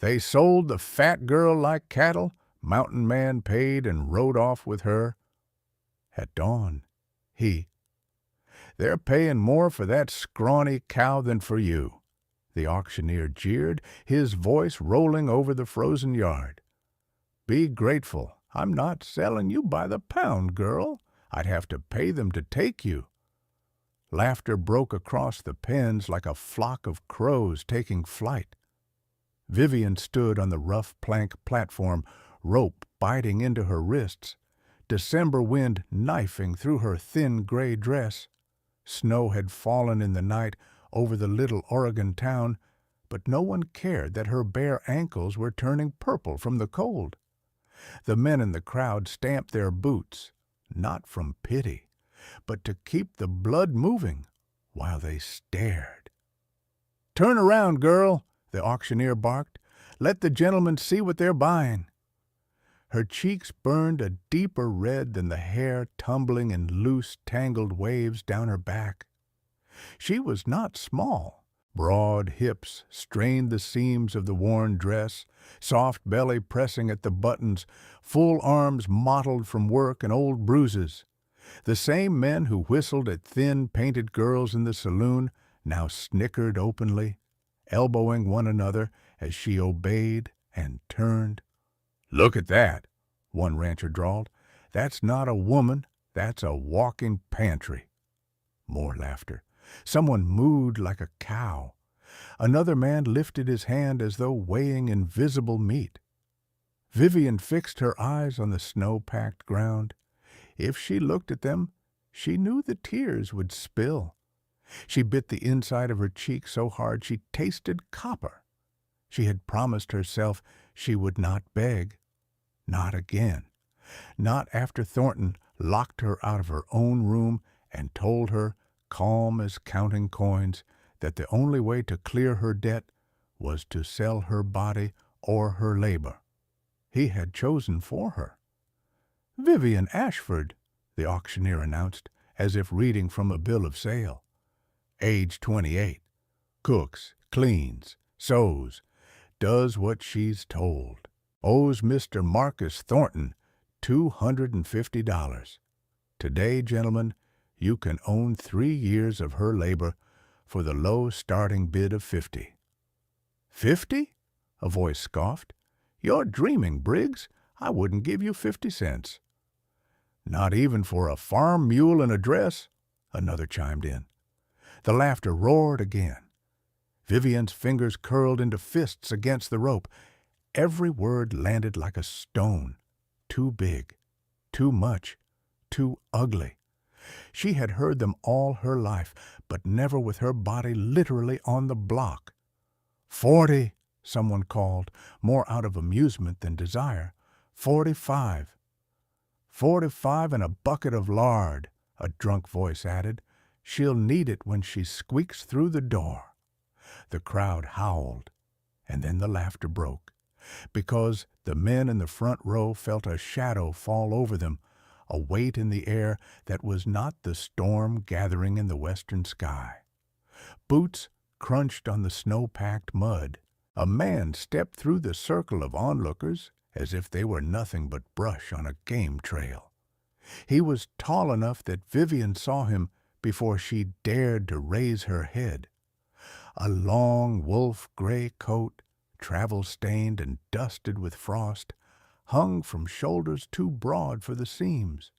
They sold the fat girl like cattle, mountain man paid and rode off with her. At dawn, they're paying more for that scrawny cow than for you. The auctioneer jeered, his voice rolling over the frozen yard. Be grateful. I'm not selling you by the pound, girl. I'd have to pay them to take you. Laughter broke across the pens like a flock of crows taking flight. Vivian stood on the rough plank platform, rope biting into her wrists, December wind knifing through her thin gray dress. Snow had fallen in the night over the little Oregon town, but no one cared that her bare ankles were turning purple from the cold. The men in the crowd stamped their boots, not from pity, but to keep the blood moving, while they stared. "Turn around, girl," the auctioneer barked. "Let the gentlemen see what they're buying." Her cheeks burned a deeper red than the hair tumbling in loose, tangled waves down her back. She was not small. Broad hips strained the seams of the worn dress, soft belly pressing at the buttons, full arms mottled from work and old bruises. The same men who whistled at thin, painted girls in the saloon now snickered openly, elbowing one another as she obeyed and turned. "Look at that," one rancher drawled. "That's not a woman, that's a walking pantry." More laughter. Someone mooed like a cow. Another man lifted his hand as though weighing invisible meat. Vivian fixed her eyes on the snow-packed ground. If she looked at them, she knew the tears would spill. She bit the inside of her cheek so hard she tasted copper. She had promised herself she would not beg. Not again. Not after Thornton locked her out of her own room and told her, calm as counting coins, that the only way to clear her debt was to sell her body or her labor. He had chosen for her. "Vivian Ashford," the auctioneer announced, as if reading from a bill of sale. "Age 28. Cooks, cleans, sews, does what she's told. Owes Mr. Marcus Thornton $250. Today, gentlemen, you can own 3 years of her labor for the low starting bid of 50. "50?" a voice scoffed. "You're dreaming, Briggs. I wouldn't give you 50 cents. "Not even for a farm mule and a dress," another chimed in. The laughter roared again. Vivian's fingers curled into fists against the rope. Every word landed like a stone. Too big, too much, too ugly. She had heard them all her life, but never with her body literally on the block. 40, someone called, more out of amusement than desire. 45. 45 and a bucket of lard, a drunk voice added. She'll need it when she squeaks through the door. The crowd howled, and then the laughter broke, because the men in the front row felt a shadow fall over them, a weight in the air that was not the storm gathering in the western sky. Boots crunched on the snow-packed mud. A man stepped through the circle of onlookers as if they were nothing but brush on a game trail. He was tall enough that Vivian saw him before she dared to raise her head. A long wolf-gray coat, travel-stained and dusted with frost, hung from shoulders too broad for the seams.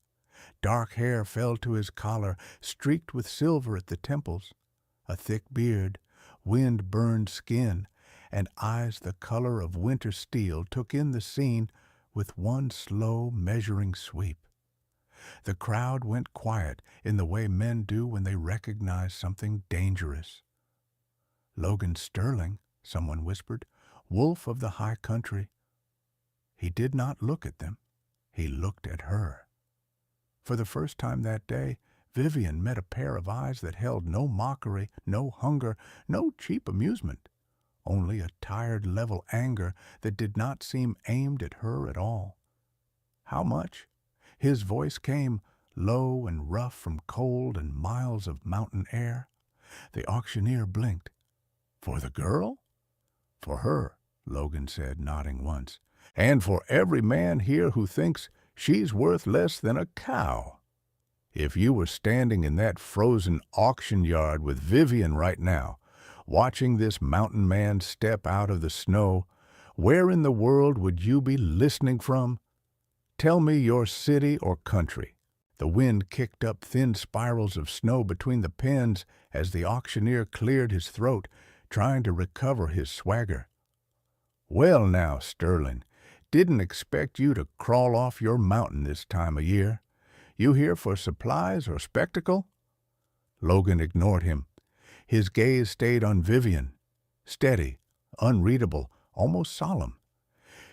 Dark hair fell to his collar, streaked with silver at the temples. A thick beard, wind-burned skin, and eyes the color of winter steel took in the scene with one slow, measuring sweep. The crowd went quiet in the way men do when they recognize something dangerous. "Logan Sterling," someone whispered, "wolf of the high country." He did not look at them. He looked at her. For the first time that day, Vivian met a pair of eyes that held no mockery, no hunger, no cheap amusement, only a tired, level anger that did not seem aimed at her at all. "How much?" His voice came, low and rough from cold and miles of mountain air. The auctioneer blinked. "For the girl?" "For her," Logan said, nodding once. And for every man here who thinks she's worth less than a cow. If you were standing in that frozen auction yard with Vivian right now, watching this mountain man step out of the snow, where in the world would you be listening from? Tell me your city or country. The wind kicked up thin spirals of snow between the pens as the auctioneer cleared his throat, trying to recover his swagger. Well now, Sterling, didn't expect you to crawl off your mountain this time of year. You here for supplies or spectacle? Logan ignored him. His gaze stayed on Vivian, steady, unreadable, almost solemn.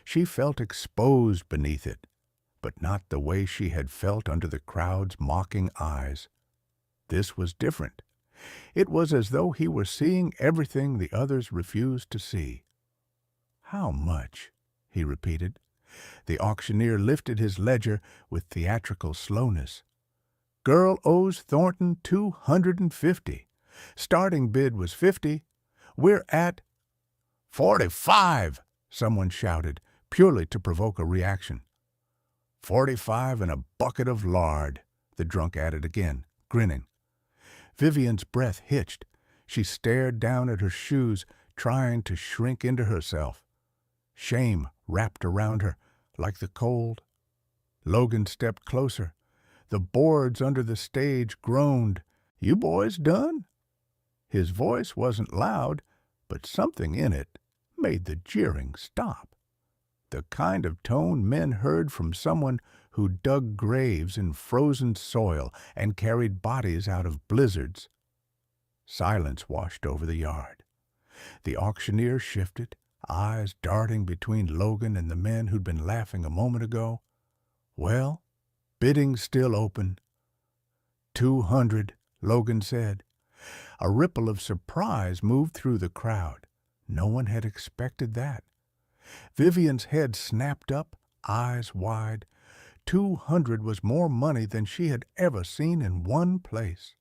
She felt exposed beneath it, but not the way she had felt under the crowd's mocking eyes. This was different. It was as though he were seeing everything the others refused to see. "How much?" he repeated. The auctioneer lifted his ledger with theatrical slowness. "Girl owes Thornton $250. Starting bid was $50. We're at $45, someone shouted, purely to provoke a reaction. $45 and a bucket of lard, the drunk added again, grinning. Vivian's breath hitched. She stared down at her shoes, trying to shrink into herself. Shame wrapped around her, like the cold. Logan stepped closer. The boards under the stage groaned. "You boys done?" His voice wasn't loud, but something in it made the jeering stop. The kind of tone men heard from someone who dug graves in frozen soil and carried bodies out of blizzards. Silence washed over the yard. The auctioneer shifted, eyes darting between Logan and the men who'd been laughing a moment ago. "Well, bidding's still open." "200, Logan said. A ripple of surprise moved through the crowd. No one had expected that. Vivian's head snapped up, eyes wide. 200 was more money than she had ever seen in one place.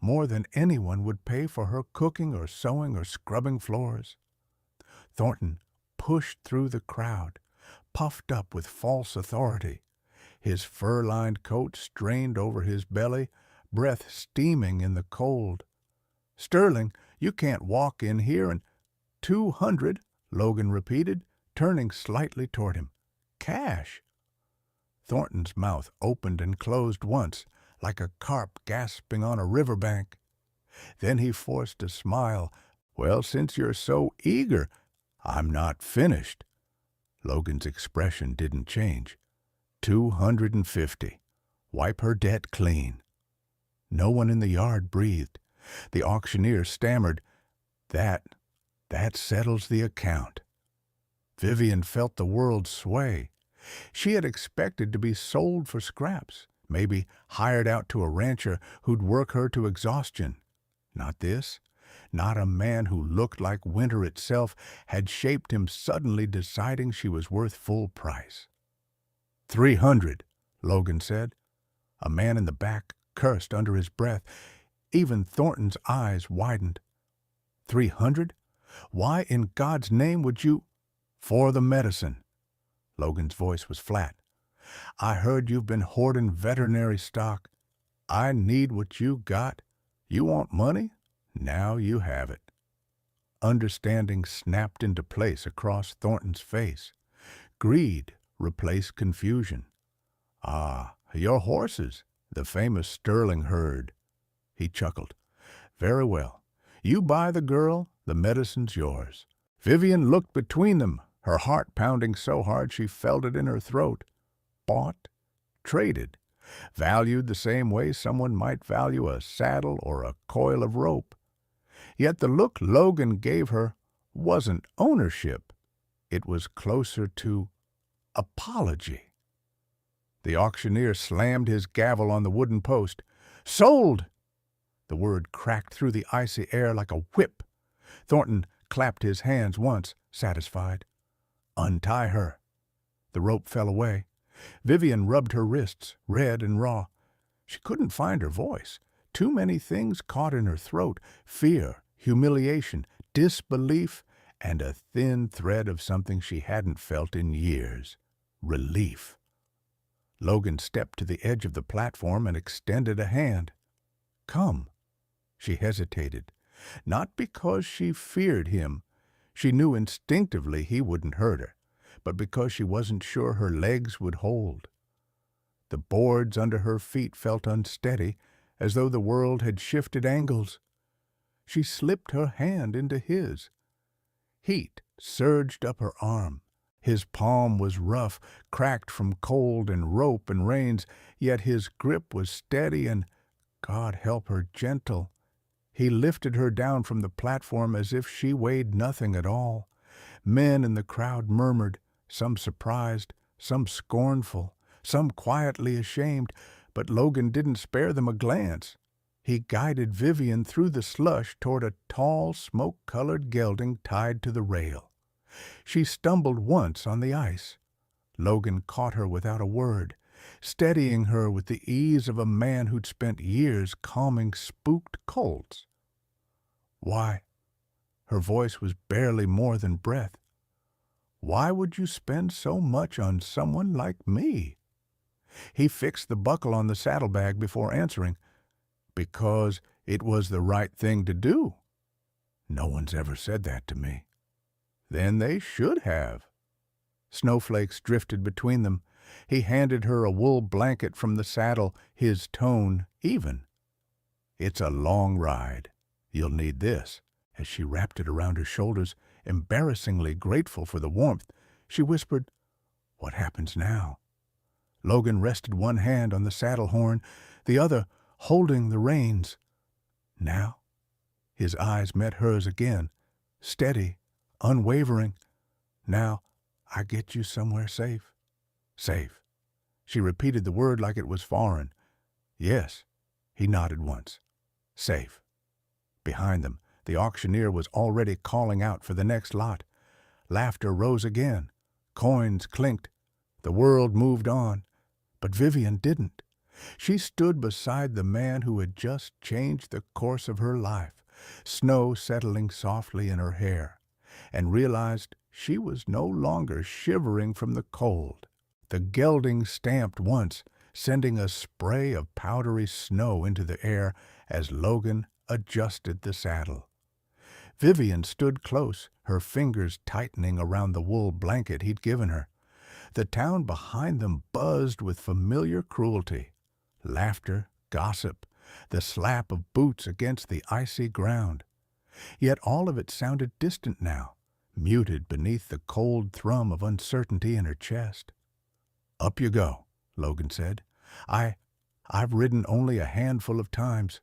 More than anyone would pay for her cooking or sewing or scrubbing floors. Thornton pushed through the crowd, puffed up with false authority. His fur-lined coat strained over his belly, breath steaming in the cold. "Sterling, you can't walk in here and—" "200, Logan repeated, turning slightly toward him. "Cash." Thornton's mouth opened and closed once, like a carp gasping on a riverbank. Then he forced a smile. "Well, since you're so eager, I'm not finished." Logan's expression didn't change. 250. Wipe her debt clean. No one in the yard breathed. The auctioneer stammered, That settles the account." Vivian felt the world sway. She had expected to be sold for scraps, maybe hired out to a rancher who'd work her to exhaustion. Not this. Not a man who looked like winter itself had shaped him suddenly deciding she was worth full price. 300, Logan said. A man in the back cursed under his breath. Even Thornton's eyes widened. 300? Why in God's name would you— "For the medicine." Logan's voice was flat. "I heard you've been hoarding veterinary stock. I need what you got. You want money? Now you have it." Understanding snapped into place across Thornton's face. Greed replaced confusion. "Ah, your horses, the famous Sterling herd." He chuckled. "Very well. You buy the girl, the medicine's yours." Vivian looked between them, her heart pounding so hard she felt it in her throat. Bought, traded, valued the same way someone might value a saddle or a coil of rope. Yet the look Logan gave her wasn't ownership. It was closer to apology. The auctioneer slammed his gavel on the wooden post. "Sold!" The word cracked through the icy air like a whip. Thornton clapped his hands once, satisfied. "Untie her." The rope fell away. Vivian rubbed her wrists, red and raw. She couldn't find her voice. Too many things caught in her throat: fear, humiliation, disbelief, and a thin thread of something she hadn't felt in years: relief. Logan stepped to the edge of the platform and extended a hand. "Come." She hesitated, not because she feared him. She knew instinctively he wouldn't hurt her, but because she wasn't sure her legs would hold. The boards under her feet felt unsteady, as though the world had shifted angles. She slipped her hand into his. Heat surged up her arm. His palm was rough, cracked from cold and rope and reins, yet his grip was steady and, God help her, gentle. He lifted her down from the platform as if she weighed nothing at all. Men in the crowd murmured, some surprised, some scornful, some quietly ashamed, but Logan didn't spare them a glance. He guided Vivian through the slush toward a tall, smoke-colored gelding tied to the rail. She stumbled once on the ice. Logan caught her without a word, steadying her with the ease of a man who'd spent years calming spooked colts. "Why?" Her voice was barely more than breath. "Why would you spend so much on someone like me?" He fixed the buckle on the saddlebag before answering. "Because it was the right thing to do." "No one's ever said that to me." "Then they should have." Snowflakes drifted between them. He handed her a wool blanket from the saddle, his tone even. "It's a long ride. You'll need this." As she wrapped it around her shoulders, embarrassingly grateful for the warmth, she whispered, "What happens now?" Logan rested one hand on the saddle horn, the other holding the reins. "Now?" His eyes met hers again, steady, unwavering. "Now, I get you somewhere safe." "Safe." She repeated the word like it was foreign. "Yes." He nodded once. "Safe." Behind them, the auctioneer was already calling out for the next lot. Laughter rose again. Coins clinked. The world moved on. But Vivian didn't. She stood beside the man who had just changed the course of her life, snow settling softly in her hair, and realized she was no longer shivering from the cold. The gelding stamped once, sending a spray of powdery snow into the air as Logan adjusted the saddle. Vivian stood close, her fingers tightening around the wool blanket he'd given her. The town behind them buzzed with familiar cruelty. Laughter, gossip, the slap of boots against the icy ground. Yet all of it sounded distant now, muted beneath the cold thrum of uncertainty in her chest. "Up you go," Logan said. I've ridden only a handful of times."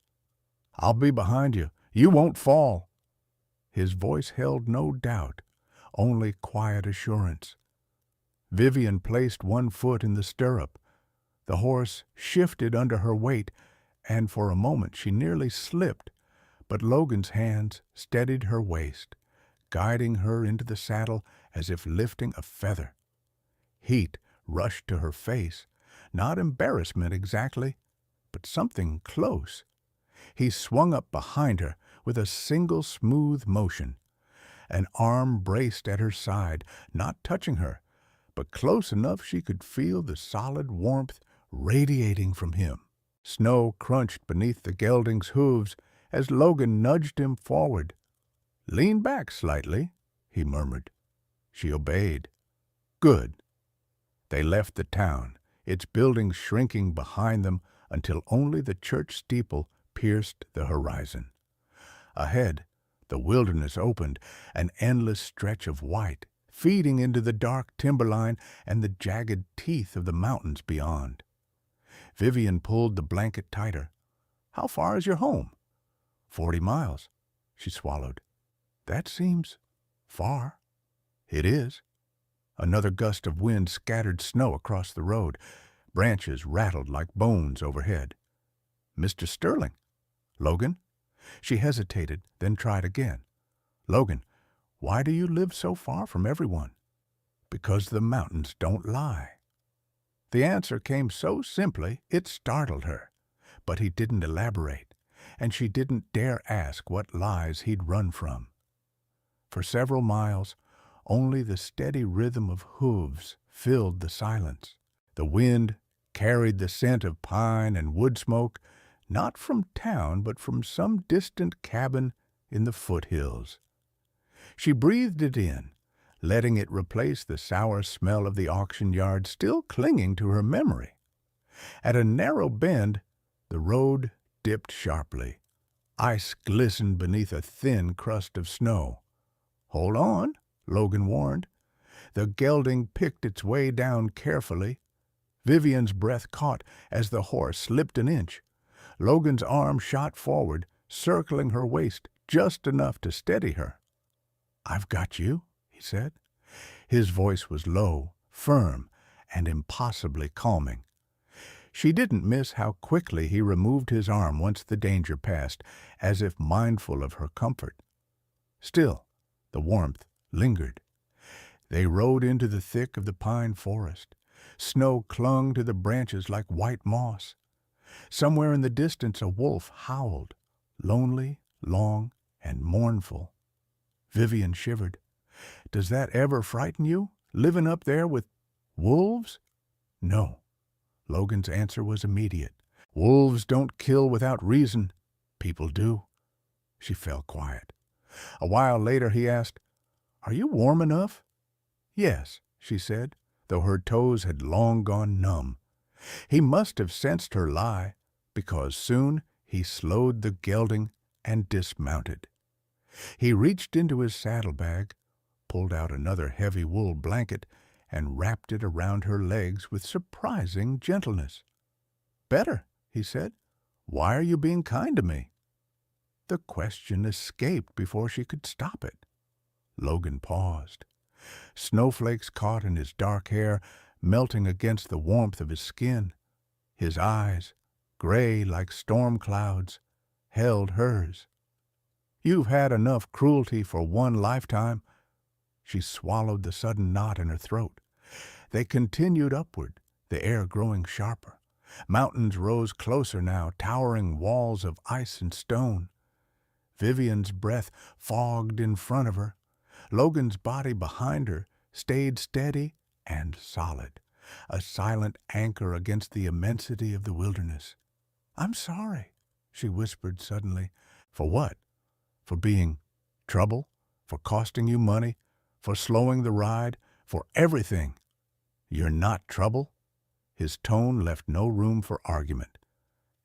"I'll be behind you. You won't fall." His voice held no doubt, only quiet assurance. Vivian placed one foot in the stirrup. The horse shifted under her weight, and for a moment she nearly slipped, but Logan's hands steadied her waist, guiding her into the saddle as if lifting a feather. Heat rushed to her face, not embarrassment exactly, but something close. He swung up behind her with a single smooth motion. An arm braced at her side, not touching her, but close enough she could feel the solid warmth radiating from him. Snow crunched beneath the gelding's hooves as Logan nudged him forward. "Lean back slightly," he murmured. She obeyed. "Good." They left the town, its buildings shrinking behind them until only the church steeple pierced the horizon. Ahead, the wilderness opened, an endless stretch of white, feeding into the dark timberline and the jagged teeth of the mountains beyond. Vivian pulled the blanket tighter. "How far is your home?" 40 miles, she swallowed. "That seems far." "It is." Another gust of wind scattered snow across the road. Branches rattled like bones overhead. "Mr. Sterling." "Logan?" She hesitated, then tried again. "Logan, why do you live so far from everyone?" "Because the mountains don't lie." The answer came so simply it startled her, but he didn't elaborate, and she didn't dare ask what lies he'd run from. For several miles, only the steady rhythm of hooves filled the silence. The wind carried the scent of pine and wood smoke, not from town, but from some distant cabin in the foothills. She breathed it in, letting it replace the sour smell of the auction yard still clinging to her memory. At a narrow bend, the road dipped sharply. Ice glistened beneath a thin crust of snow. "Hold on," Logan warned. The gelding picked its way down carefully. Vivian's breath caught as the horse slipped an inch. Logan's arm shot forward, circling her waist just enough to steady her. "I've got you," he said. His voice was low, firm, and impossibly calming. She didn't miss how quickly he removed his arm once the danger passed, as if mindful of her comfort. Still, the warmth lingered. They rode into the thick of the pine forest. Snow clung to the branches like white moss. Somewhere in the distance a wolf howled, lonely, long, and mournful. Vivian shivered. "Does that ever frighten you, living up there with wolves?" "No." Logan's answer was immediate. "Wolves don't kill without reason. People do." She fell quiet. A while later he asked, "Are you warm enough?" "Yes," she said, though her toes had long gone numb. He must have sensed her lie, because soon he slowed the gelding and dismounted. He reached into his saddlebag, pulled out another heavy wool blanket, and wrapped it around her legs with surprising gentleness. "Better," he said. "Why are you being kind to me?" The question escaped before she could stop it. Logan paused. Snowflakes caught in his dark hair, melting against the warmth of his skin. His eyes, gray like storm clouds, held hers. "You've had enough cruelty for one lifetime." She swallowed the sudden knot in her throat. They continued upward, the air growing sharper. Mountains rose closer now, towering walls of ice and stone. Vivian's breath fogged in front of her. Logan's body behind her stayed steady and solid, a silent anchor against the immensity of the wilderness. "I'm sorry," she whispered suddenly. "For what? For being trouble? For costing you money? For slowing the ride? For everything?" "You're not trouble." His tone left no room for argument.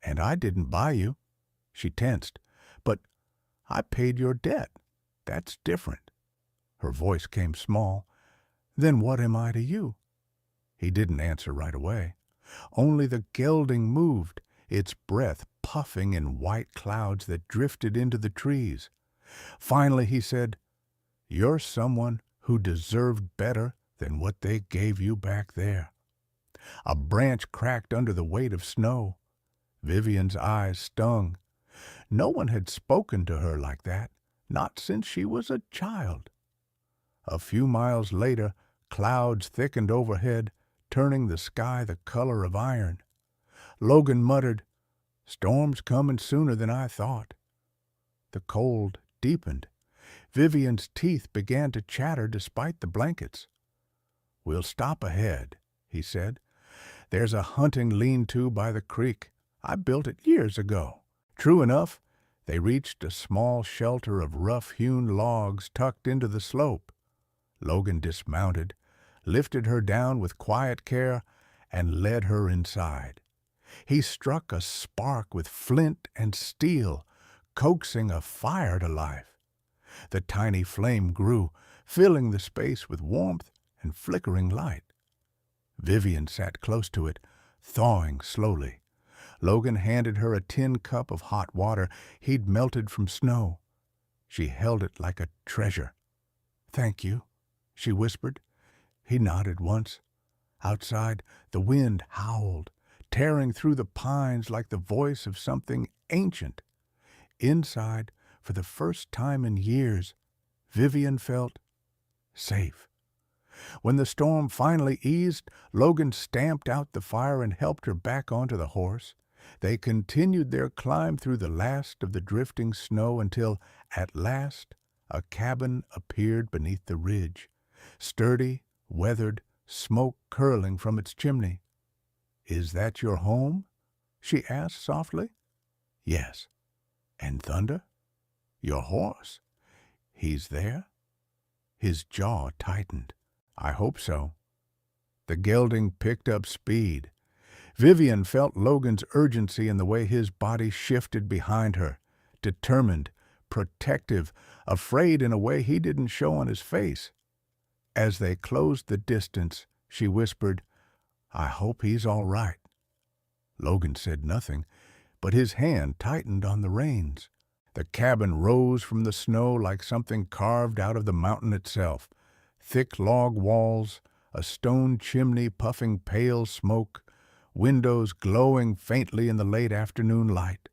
"And I didn't buy you." She tensed. "But I paid your debt. That's different." Her voice came small. "Then what am I to you?" He didn't answer right away. Only the gelding moved, its breath puffing in white clouds that drifted into the trees. Finally he said, "You're someone who deserved better than what they gave you back there." A branch cracked under the weight of snow. Vivian's eyes stung. No one had spoken to her like that, not since she was a child. A few miles later, clouds thickened overhead, turning the sky the color of iron. Logan muttered, "Storm's coming sooner than I thought." The cold deepened. Vivian's teeth began to chatter despite the blankets. "We'll stop ahead," he said. "There's a hunting lean-to by the creek. I built it years ago." True enough, they reached a small shelter of rough-hewn logs tucked into the slope. Logan dismounted, lifted her down with quiet care, and led her inside. He struck a spark with flint and steel, coaxing a fire to life. The tiny flame grew, filling the space with warmth and flickering light. Vivian sat close to it, thawing slowly. Logan handed her a tin cup of hot water he'd melted from snow. She held it like a treasure. "Thank you," she whispered. He nodded once. Outside, the wind howled, tearing through the pines like the voice of something ancient. Inside, for the first time in years, Vivian felt safe. When the storm finally eased, Logan stamped out the fire and helped her back onto the horse. They continued their climb through the last of the drifting snow until, at last, A cabin appeared beneath the ridge, sturdy, weathered, smoke curling from its chimney. "Is that your home?" she asked softly. "Yes." "And Thunder? Your horse? He's there?" His jaw tightened. "I hope so." The gelding picked up speed. Vivian felt Logan's urgency in the way his body shifted behind her, determined, protective, afraid in a way he didn't show on his face. As they closed the distance, she whispered, "I hope he's all right." Logan said nothing, but his hand tightened on the reins. The cabin rose from the snow like something carved out of the mountain itself. Thick log walls, a stone chimney puffing pale smoke, windows glowing faintly in the late afternoon light.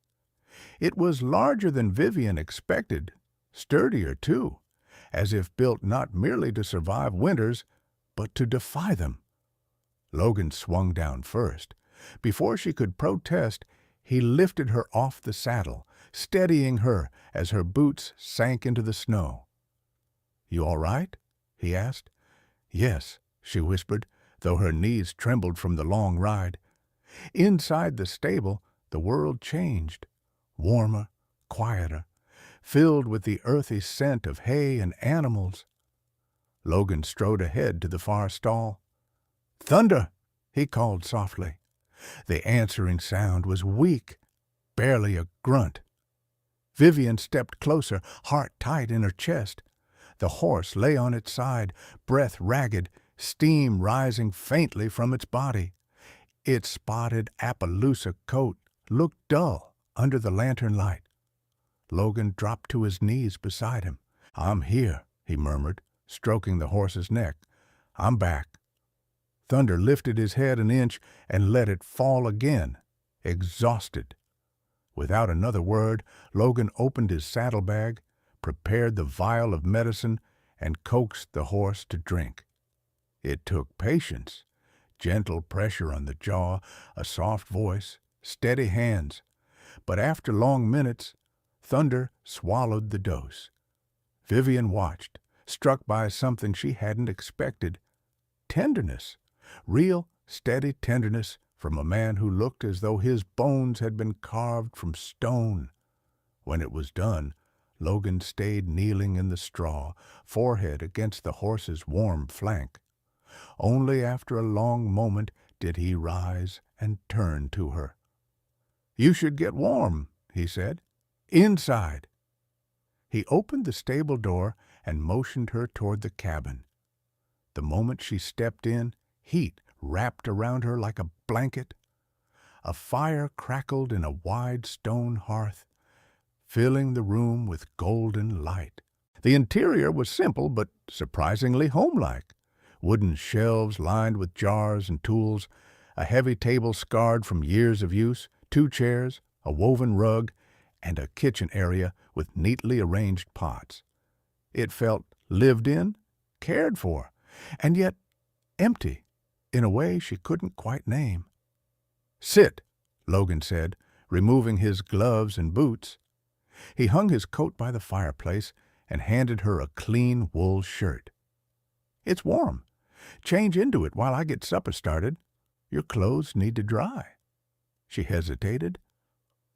It was larger than Vivian expected, sturdier too, as if built not merely to survive winters, but to defy them. Logan swung down first. Before she could protest, he lifted her off the saddle, steadying her as her boots sank into the snow. "You all right?" he asked. "Yes," she whispered, though her knees trembled from the long ride. Inside the stable, the world changed, warmer, quieter, filled with the earthy scent of hay and animals. Logan strode ahead to the far stall. "Thunder!" he called softly. The answering sound was weak, barely a grunt. Vivian stepped closer, heart tight in her chest. The horse lay on its side, breath ragged, steam rising faintly from its body. Its spotted Appaloosa coat looked dull under the lantern light. Logan dropped to his knees beside him. "I'm here," he murmured, stroking the horse's neck. "I'm back." Thunder lifted his head an inch and let it fall again, exhausted. Without another word, Logan opened his saddlebag, prepared the vial of medicine, and coaxed the horse to drink. It took patience, gentle pressure on the jaw, a soft voice, steady hands. But after long minutes, Thunder swallowed the dose. Vivian watched, struck by something she hadn't expected. Tenderness. Real, steady tenderness from a man who looked as though his bones had been carved from stone. When it was done, Logan stayed kneeling in the straw, forehead against the horse's warm flank. Only after a long moment did he rise and turn to her. "You should get warm," he said. "Inside." He opened the stable door and motioned her toward the cabin. The moment she stepped in, heat wrapped around her like a blanket. A fire crackled in a wide stone hearth, filling the room with golden light. The interior was simple but surprisingly homelike. Wooden shelves lined with jars and tools, a heavy table scarred from years of use, 2 chairs, a woven rug, and a kitchen area with neatly arranged pots. It felt lived in, cared for, and yet empty in a way she couldn't quite name. "Sit," Logan said, removing his gloves and boots. He hung his coat by the fireplace and handed her a clean wool shirt. "It's warm. Change into it while I get supper started. Your clothes need to dry." She hesitated.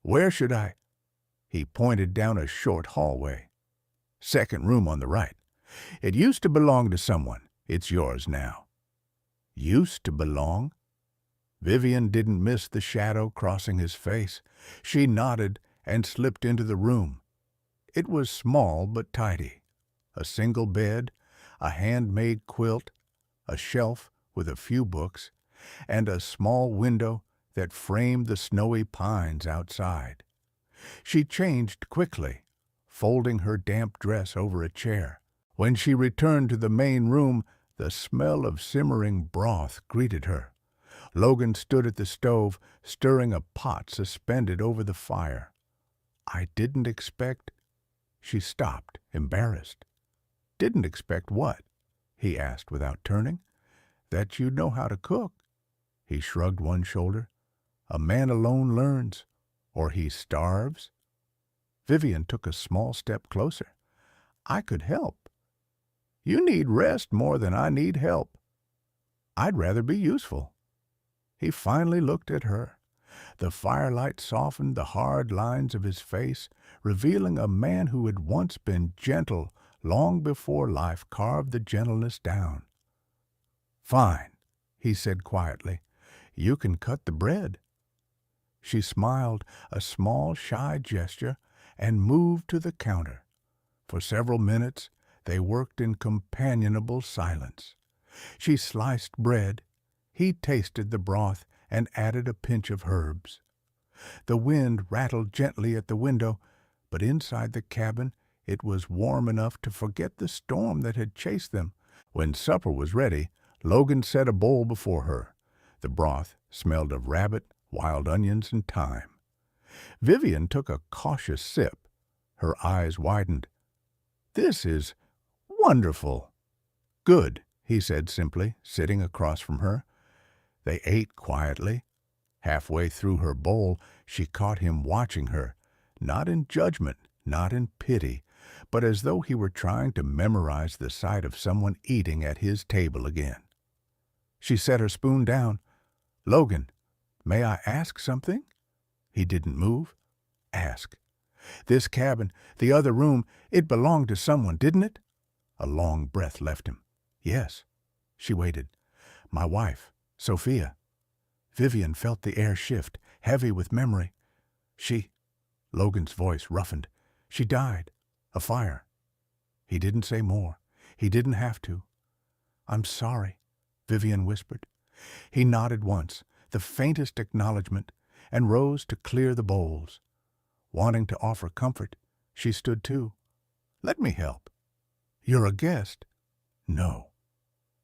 "Where should I?" He pointed down a short hallway. "Second room on the right. It used to belong to someone. It's yours now." Used to belong? Vivian didn't miss the shadow crossing his face. She nodded and slipped into the room. It was small but tidy. A single bed, a handmade quilt, a shelf with a few books, and a small window that framed the snowy pines outside. She changed quickly, folding her damp dress over a chair. When she returned to the main room, the smell of simmering broth greeted her. Logan stood at the stove, stirring a pot suspended over the fire. "I didn't expect—" She stopped, embarrassed. "Didn't expect what?" he asked without turning. "That you'd know how to cook." He shrugged one shoulder. "A man alone learns, or he starves." Vivian took a small step closer. I could help. You need rest more than I need help. I'd rather be useful." He finally looked at her. The firelight softened the hard lines of his face, revealing a man who had once been gentle long before life carved the gentleness down. "Fine," he said quietly. "You can cut the bread." She smiled, a small, shy gesture, and moved to the counter. For several minutes they worked in companionable silence. She sliced bread. He tasted the broth and added a pinch of herbs. The wind rattled gently at the window, but inside the cabin it was warm enough to forget the storm that had chased them. When supper was ready, Logan set a bowl before her. The broth smelled of rabbit, wild onions, and thyme. Vivian took a cautious sip. Her eyes widened. "This is wonderful." "Good," he said simply, sitting across from her. They ate quietly. Halfway through her bowl, she caught him watching her, not in judgment, not in pity, but as though he were trying to memorize the sight of someone eating at his table again. She set her spoon down. "Logan, may I ask something?" He didn't move. "Ask." "This cabin, the other room, it belonged to someone, didn't it?" A long breath left him. "Yes." She waited. "My wife, Sophia." Vivian felt the air shift, heavy with memory. Logan's voice roughened. "She died. A fire." He didn't say more. He didn't have to. "I'm sorry," Vivian whispered. He nodded once, the faintest acknowledgment, and rose to clear the bowls. Wanting to offer comfort, she stood too. "Let me help." "You're a guest." "No."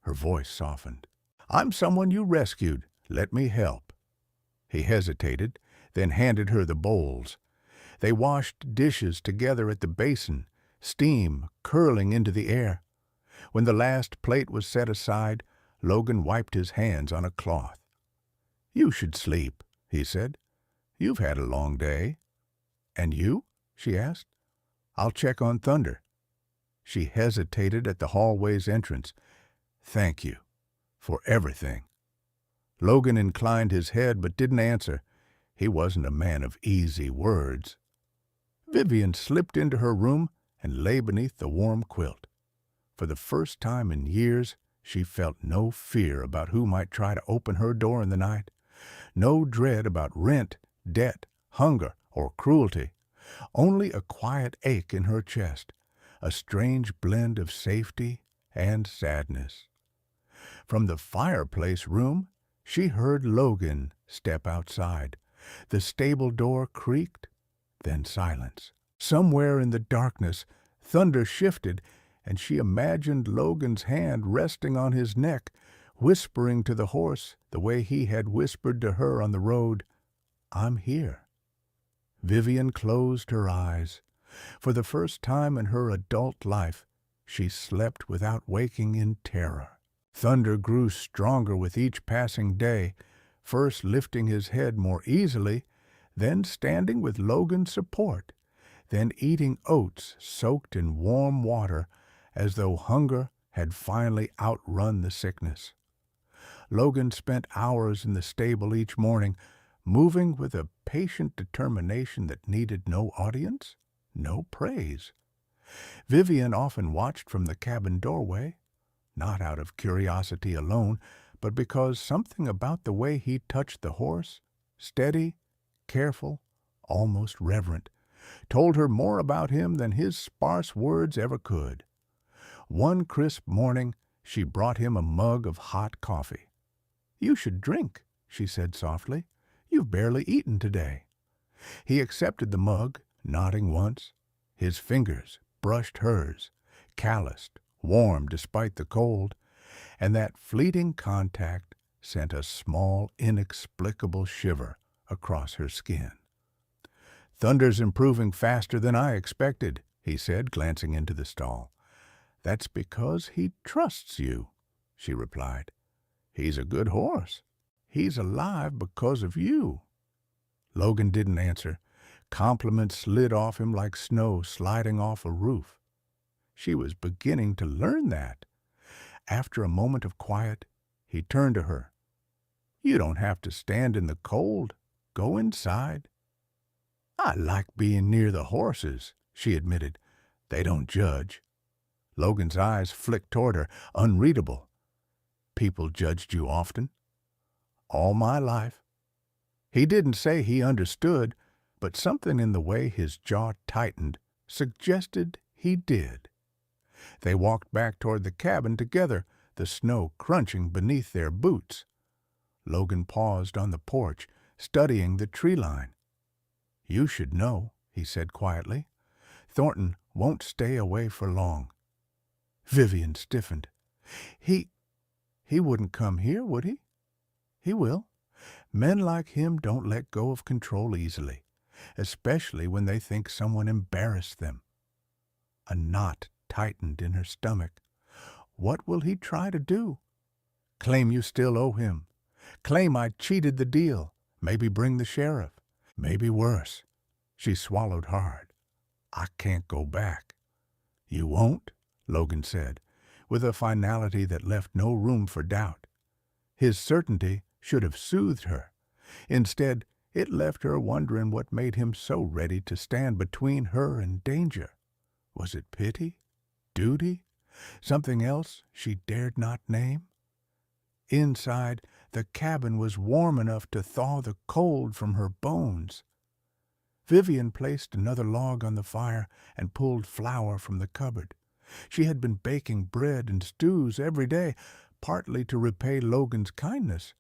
Her voice softened. "I'm someone you rescued. Let me help." He hesitated, then handed her the bowls. They washed dishes together at the basin, steam curling into the air. When the last plate was set aside, Logan wiped his hands on a cloth. "You should sleep," he said. "You've had a long day." "And you?" she asked. "I'll check on Thunder." She hesitated at the hallway's entrance. "Thank you for everything." Logan inclined his head but didn't answer. He wasn't a man of easy words. Vivian slipped into her room and lay beneath the warm quilt. For the first time in years, she felt no fear about who might try to open her door in the night. No dread about rent, debt, hunger, or cruelty. Only a quiet ache in her chest, a strange blend of safety and sadness. From the fireplace room, she heard Logan step outside. The stable door creaked, then silence. Somewhere in the darkness, Thunder shifted, and she imagined Logan's hand resting on his neck, whispering to the horse the way he had whispered to her on the road, "I'm here." Vivian closed her eyes. For the first time in her adult life, she slept without waking in terror. Thunder grew stronger with each passing day, first lifting his head more easily, then standing with Logan's support, then eating oats soaked in warm water as though hunger had finally outrun the sickness. Logan spent hours in the stable each morning, moving with a patient determination that needed no audience, no praise. Vivian often watched from the cabin doorway, not out of curiosity alone, but because something about the way he touched the horse, steady, careful, almost reverent, told her more about him than his sparse words ever could. One crisp morning, she brought him a mug of hot coffee. "You should drink," she said softly. "You've barely eaten today." He accepted the mug, nodding once. His fingers brushed hers, calloused, warm despite the cold, and that fleeting contact sent a small, inexplicable shiver across her skin. "Thunder's improving faster than I expected," he said, glancing into the stall. "That's because he trusts you," she replied. "He's a good horse. He's alive because of you." Logan didn't answer. Compliments slid off him like snow sliding off a roof. She was beginning to learn that. After a moment of quiet, he turned to her. "You don't have to stand in the cold. Go inside." "I like being near the horses," she admitted. "They don't judge." Logan's eyes flicked toward her, unreadable. "People judged you often?" "All my life." He didn't say he understood, but something in the way his jaw tightened suggested he did. They walked back toward the cabin together, the snow crunching beneath their boots. Logan paused on the porch, studying the tree line. "You should know," he said quietly. "Thornton won't stay away for long." Vivian stiffened. He wouldn't come here, would he?" "He will. Men like him don't let go of control easily, especially when they think someone embarrassed them." A knot tightened in her stomach. "What will he try to do?" "Claim you still owe him. Claim I cheated the deal. Maybe bring the sheriff. Maybe worse." She swallowed hard. "I can't go back." "You won't?" Logan said, with a finality that left no room for doubt. His certainty should have soothed her. Instead, it left her wondering what made him so ready to stand between her and danger. Was it pity? Duty? Something else she dared not name? Inside, the cabin was warm enough to thaw the cold from her bones. Vivian placed another log on the fire and pulled flour from the cupboard. She had been baking bread and stews every day, partly to repay Logan's kindness,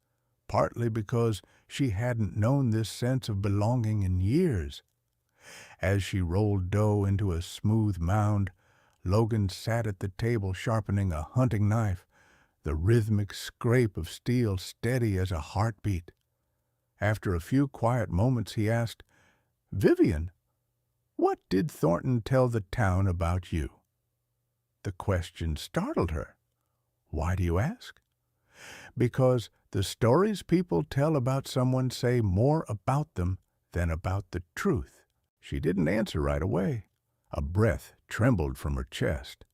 partly because she hadn't known this sense of belonging in years. As she rolled dough into a smooth mound, Logan sat at the table sharpening a hunting knife, the rhythmic scrape of steel steady as a heartbeat. After a few quiet moments, he asked, "Vivian, what did Thornton tell the town about you?" The question startled her. "Why do you ask?" "Because the stories people tell about someone say more about them than about the truth." She didn't answer right away. A breath trembled from her chest.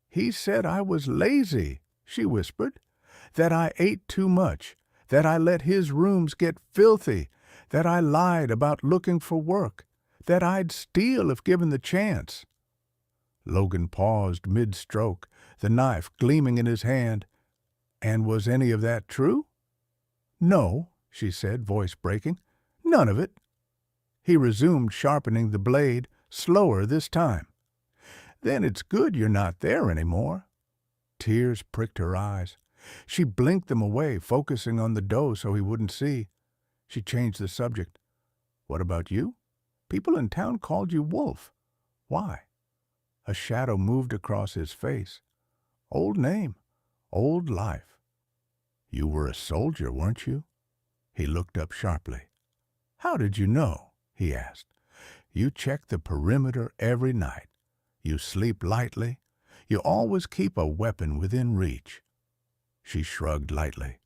"He said I was lazy," she whispered, "that I ate too much, that I let his rooms get filthy, that I lied about looking for work, that I'd steal if given the chance." Logan paused mid-stroke, the knife gleaming in his hand. "And was any of that true?" "No," she said, voice breaking. "None of it." He resumed sharpening the blade, slower this time. "Then it's good you're not there anymore." Tears pricked her eyes. She blinked them away, focusing on the dough so he wouldn't see. She changed the subject. "What about you? People in town called you Wolf. Why?" A shadow moved across his face. "Old name, old life." "You were a soldier, weren't you?" He looked up sharply. "How did you know?" he asked. "You check the perimeter every night. You sleep lightly. You always keep a weapon within reach." She shrugged lightly.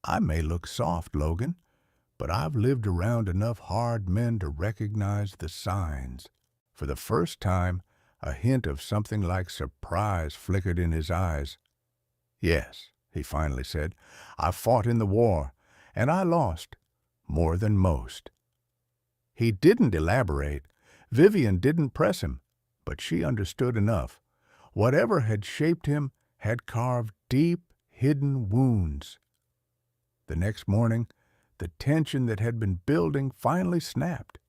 "I may look soft, Logan, but I've lived around enough hard men to recognize the signs." For the first time, a hint of something like surprise flickered in his eyes. "Yes," he finally said, "I fought in the war, and I lost, more than most." He didn't elaborate. Vivian didn't press him, but she understood enough. Whatever had shaped him had carved deep, hidden wounds. The next morning, the tension that had been building finally snapped.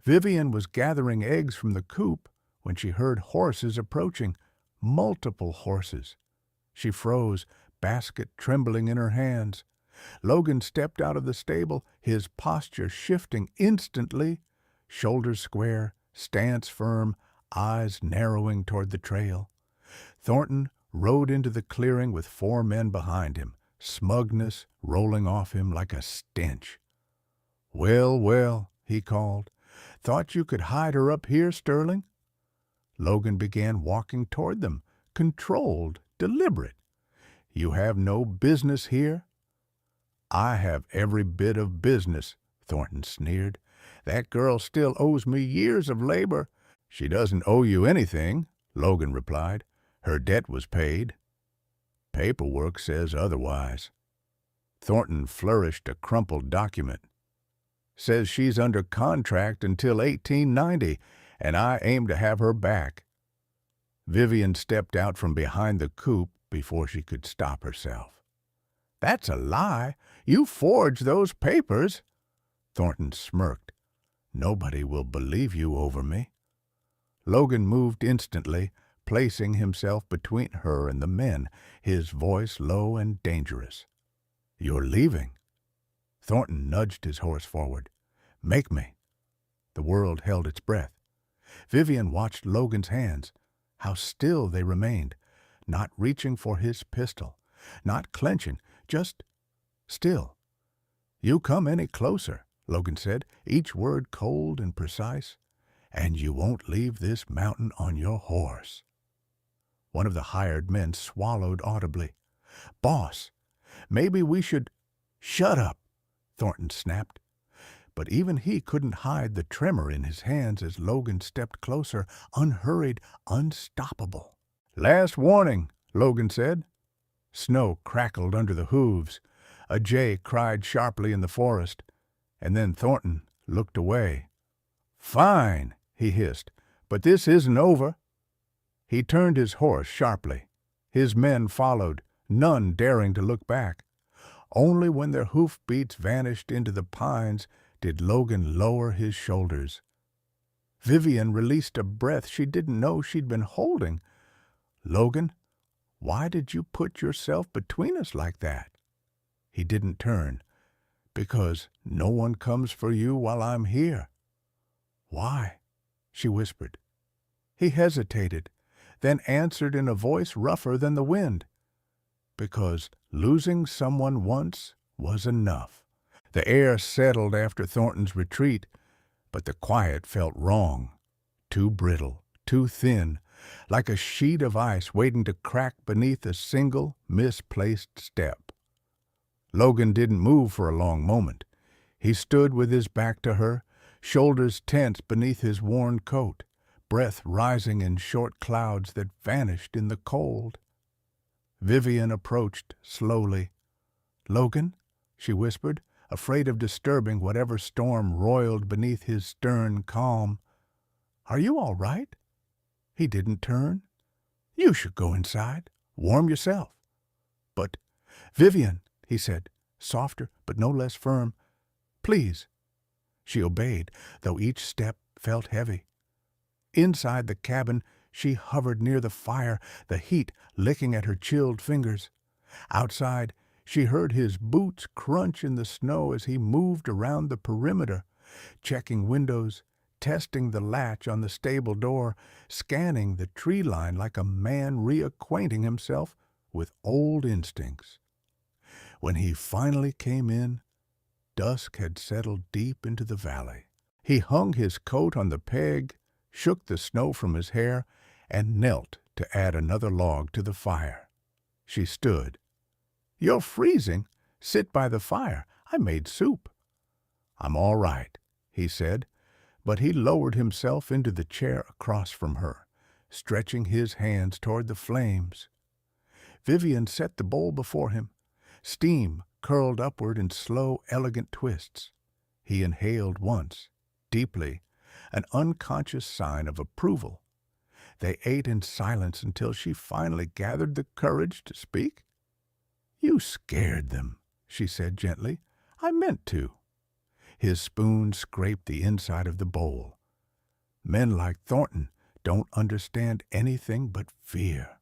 Vivian was gathering eggs from the coop when she heard horses approaching, multiple horses. She froze, basket trembling in her hands. Logan stepped out of the stable, his posture shifting instantly, shoulders square, stance firm, eyes narrowing toward the trail. Thornton rode into the clearing with 4 men behind him, smugness rolling off him like a stench. "Well, well," he called. "Thought you could hide her up here, Sterling?" Logan began walking toward them, controlled, deliberate. "You have no business here?" "I have every bit of business," Thornton sneered. "That girl still owes me years of labor." "She doesn't owe you anything," Logan replied. Her debt was paid. Paperwork says otherwise. Thornton flourished a crumpled document. Says she's under contract until 1890, and I aim to have her back. Vivian stepped out from behind the coop before she could stop herself. That's a lie. You forged those papers. Thornton smirked. Nobody will believe you over me. Logan moved instantly, placing himself between her and the men, his voice low and dangerous. You're leaving. Thornton nudged his horse forward. Make me. The world held its breath. Vivian watched Logan's hands, how still they remained, not reaching for his pistol, not clenching, just still. You come any closer, Logan said, each word cold and precise, and you won't leave this mountain on your horse. One of the hired men swallowed audibly. Boss, maybe we should— Shut up, Thornton snapped. But even he couldn't hide the tremor in his hands as Logan stepped closer, unhurried, unstoppable. Last warning, Logan said. Snow crackled under the hooves. A jay cried sharply in the forest, and then Thornton looked away. Fine, he hissed, but this isn't over. He turned his horse sharply. His men followed, none daring to look back. Only when their hoofbeats vanished into the pines did Logan lower his shoulders. Vivian released a breath she didn't know she'd been holding. Logan, why did you put yourself between us like that? He didn't turn. Because no one comes for you while I'm here. Why? She whispered. He hesitated, then answered in a voice rougher than the wind. Because losing someone once was enough. The air settled after Thornton's retreat, but the quiet felt wrong, too brittle, too thin, like a sheet of ice waiting to crack beneath a single misplaced step. Logan didn't move for a long moment. He stood with his back to her, shoulders tense beneath his worn coat, breath rising in short clouds that vanished in the cold. Vivian approached slowly. Logan, she whispered, afraid of disturbing whatever storm roiled beneath his stern calm. Are you all right? He didn't turn. You should go inside. Warm yourself. But, Vivian, he said, softer but no less firm, please. She obeyed, though each step felt heavy. Inside the cabin, she hovered near the fire, the heat licking at her chilled fingers. Outside, she heard his boots crunch in the snow as he moved around the perimeter, checking windows, testing the latch on the stable door, scanning the tree line like a man reacquainting himself with old instincts. When he finally came in, dusk had settled deep into the valley. He hung his coat on the peg, shook the snow from his hair, and knelt to add another log to the fire. She stood. You're freezing. Sit by the fire. I made soup. I'm all right, he said, but he lowered himself into the chair across from her, stretching his hands toward the flames. Vivian set the bowl before him. Steam curled upward in slow, elegant twists. He inhaled once, deeply, an unconscious sign of approval. They ate in silence until she finally gathered the courage to speak. You scared them, she said gently. I meant to. His spoon scraped the inside of the bowl. Men like Thornton don't understand anything but fear.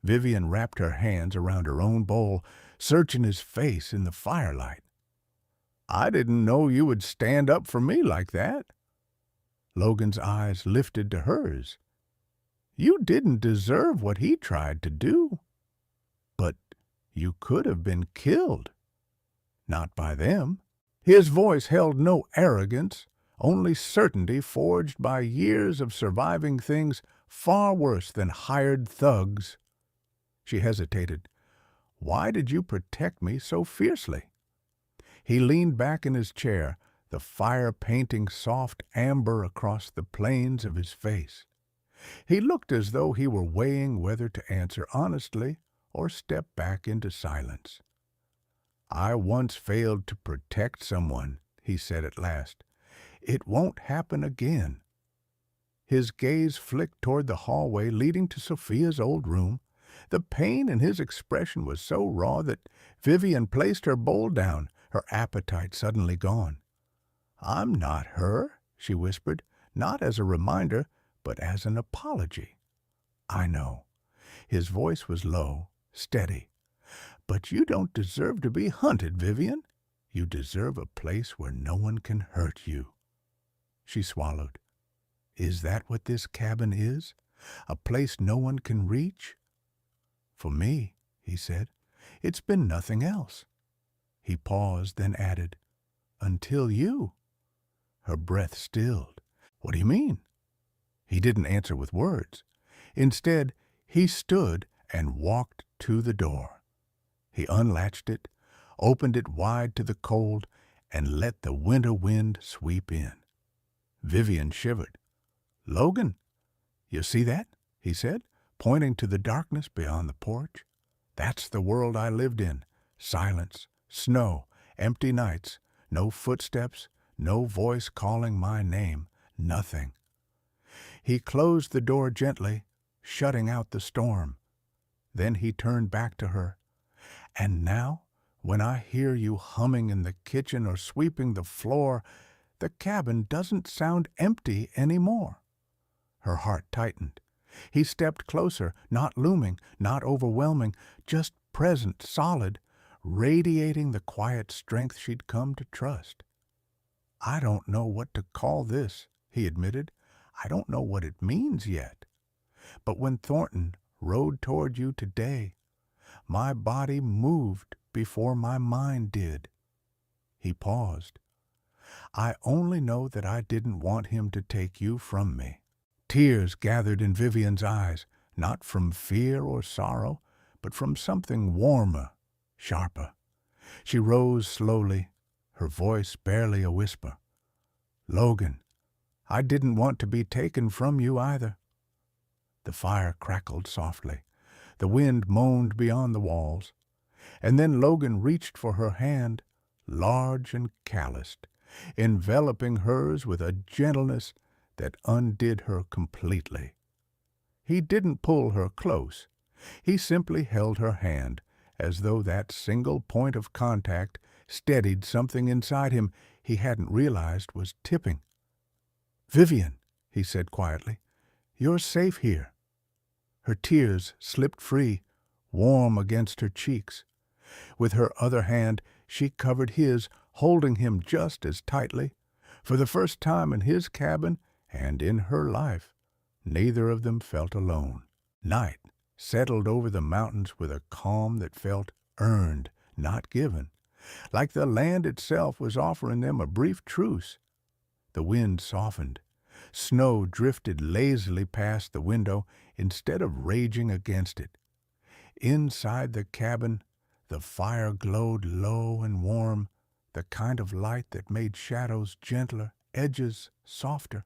Vivian wrapped her hands around her own bowl, searching his face in the firelight. I didn't know you would stand up for me like that. Logan's eyes lifted to hers. You didn't deserve what he tried to do. But you could have been killed. Not by them. His voice held no arrogance, only certainty forged by years of surviving things far worse than hired thugs. She hesitated. Why did you protect me so fiercely? He leaned back in his chair, the fire painting soft amber across the planes of his face. He looked as though he were weighing whether to answer honestly or step back into silence. "I once failed to protect someone," he said at last. "It won't happen again." His gaze flicked toward the hallway leading to Sophia's old room. The pain in his expression was so raw that Vivian placed her bowl down, her appetite suddenly gone. "I'm not her," she whispered, "not as a reminder, but as an apology." "I know." His voice was low, steady. "But you don't deserve to be hunted, Vivian. You deserve a place where no one can hurt you." She swallowed. "Is that what this cabin is? A place no one can reach?" "For me," he said, "it's been nothing else." He paused, then added, "Until you." Her breath stilled. "What do you mean?" He didn't answer with words. Instead, he stood and walked to the door. He unlatched it, opened it wide to the cold, and let the winter wind sweep in. Vivian shivered. "Logan, you see that?" he said, pointing to the darkness beyond the porch. "That's the world I lived in. Silence, snow, empty nights, no footsteps, no voice calling my name, nothing." He closed the door gently, shutting out the storm. Then he turned back to her. "And now, when I hear you humming in the kitchen or sweeping the floor, the cabin doesn't sound empty anymore." Her heart tightened. He stepped closer, not looming, not overwhelming, just present, solid, radiating the quiet strength she'd come to trust. "I don't know what to call this," he admitted. "I don't know what it means yet. But when Thornton rode toward you today, my body moved before my mind did." He paused. "I only know that I didn't want him to take you from me." Tears gathered in Vivian's eyes, not from fear or sorrow, but from something warmer, sharper. She rose slowly, her voice barely a whisper. "Logan, I didn't want to be taken from you either." The fire crackled softly. The wind moaned beyond the walls. And then Logan reached for her hand, large and calloused, enveloping hers with a gentleness that undid her completely. He didn't pull her close. He simply held her hand, as though that single point of contact steadied something inside him he hadn't realized was tipping. "Vivian," he said quietly, "you're safe here." Her tears slipped free, warm against her cheeks. With her other hand, she covered his, holding him just as tightly. For the first time in his cabin and in her life, neither of them felt alone. Night settled over the mountains with a calm that felt earned, not given, like the land itself was offering them a brief truce. The wind softened. Snow drifted lazily past the window instead of raging against it. Inside the cabin, the fire glowed low and warm, the kind of light that made shadows gentler, edges softer.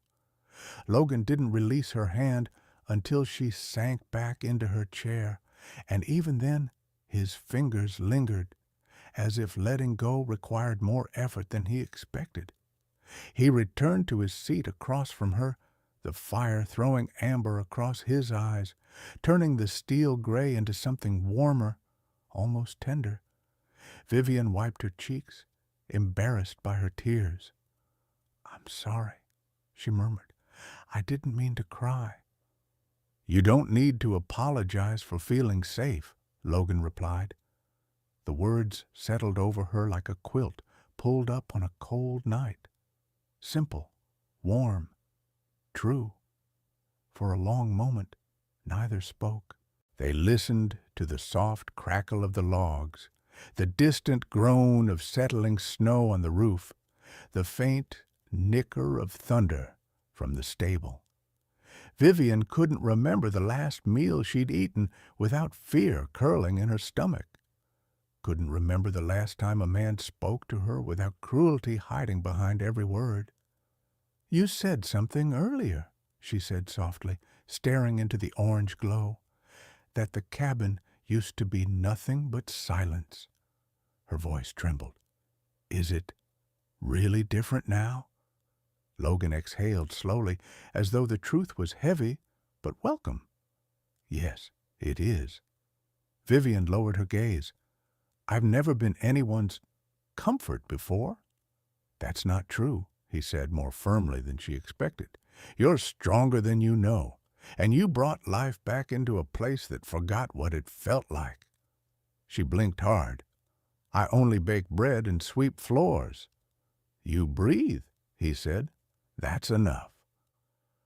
Logan didn't release her hand until she sank back into her chair, and even then his fingers lingered, as if letting go required more effort than he expected. He returned to his seat across from her, the fire throwing amber across his eyes, turning the steel gray into something warmer, almost tender. Vivian wiped her cheeks, embarrassed by her tears. "I'm sorry," she murmured. "I didn't mean to cry." "You don't need to apologize for feeling safe," Logan replied. The words settled over her like a quilt pulled up on a cold night. Simple, warm, true. For a long moment, neither spoke. They listened to the soft crackle of the logs, the distant groan of settling snow on the roof, the faint nicker of thunder from the stable. Vivian couldn't remember the last meal she'd eaten without fear curling in her stomach. Couldn't remember the last time a man spoke to her without cruelty hiding behind every word. "You said something earlier," she said softly, staring into the orange glow, that the cabin used to be nothing but silence. Her voice trembled. Is it really different now? Logan exhaled slowly, as though the truth was heavy, but welcome. Yes, it is. Vivian lowered her gaze. I've never been anyone's comfort before. That's not true, he said more firmly than she expected. You're stronger than you know, and you brought life back into a place that forgot what it felt like. She blinked hard. I only bake bread and sweep floors. You breathe, he said. That's enough.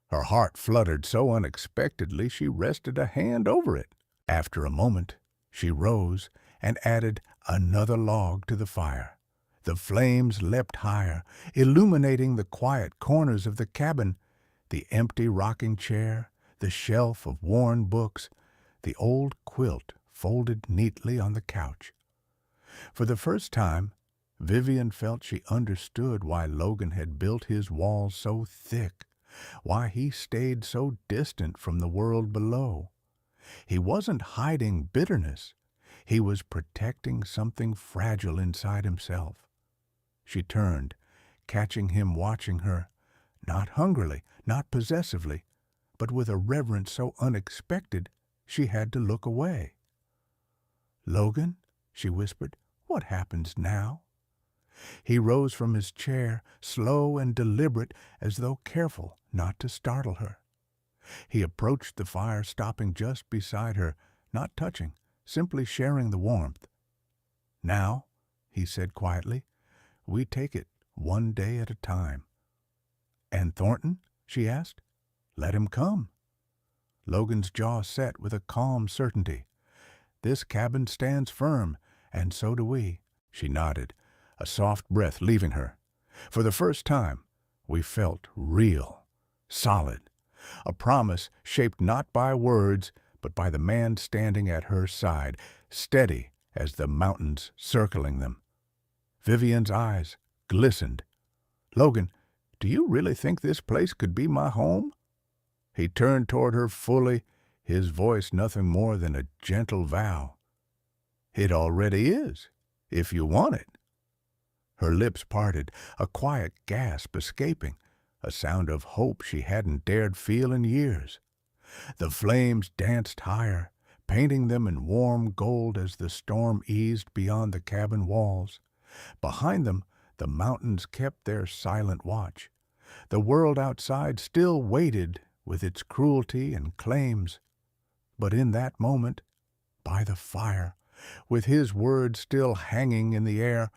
Her heart fluttered so unexpectedly she rested a hand over it. After a moment, she rose and added another log to the fire. The flames leapt higher, illuminating the quiet corners of the cabin, the empty rocking chair, the shelf of worn books, the old quilt folded neatly on the couch. For the first time, Vivian felt she understood why Logan had built his walls so thick, why he stayed so distant from the world below. He wasn't hiding bitterness. He was protecting something fragile inside himself. She turned, catching him watching her, not hungrily, not possessively, but with a reverence so unexpected she had to look away. Logan, she whispered, what happens now? He rose from his chair, slow and deliberate, as though careful not to startle her. He approached the fire, stopping just beside her, not touching, simply sharing the warmth. Now, he said quietly, we take it one day at a time. And Thornton? She asked. Let him come. Logan's jaw set with a calm certainty. This cabin stands firm, and so do we. She nodded, a soft breath leaving her. For the first time, we felt real, solid, a promise shaped not by words, but by the man standing at her side, steady as the mountains circling them. Vivian's eyes glistened. Logan, do you really think this place could be my home? He turned toward her fully, his voice nothing more than a gentle vow. It already is, if you want it. Her lips parted, a quiet gasp escaping, a sound of hope she hadn't dared feel in years. The flames danced higher, painting them in warm gold as the storm eased beyond the cabin walls. Behind them, the mountains kept their silent watch. The world outside still waited with its cruelty and claims. But in that moment, by the fire, with his words still hanging in the air,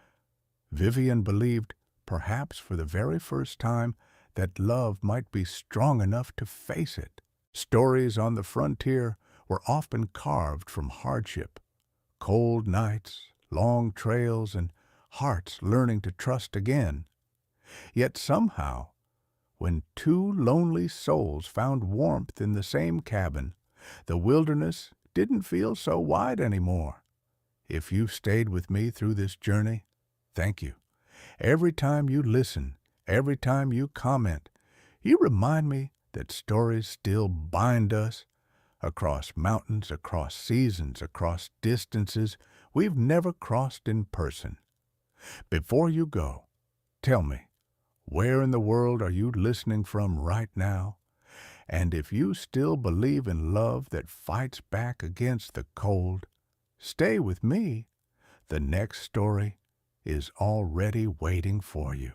Vivian believed, perhaps for the very first time, that love might be strong enough to face it. Stories on the frontier were often carved from hardship, cold nights, long trails, and hearts learning to trust again. Yet somehow, when two lonely souls found warmth in the same cabin, the wilderness didn't feel so wide anymore. If you've stayed with me through this journey, thank you. Every time you listen, every time you comment, you remind me that stories still bind us across mountains, across seasons, across distances we've never crossed in person. Before you go, tell me, where in the world are you listening from right now? And if you still believe in love that fights back against the cold, stay with me. The next story is already waiting for you.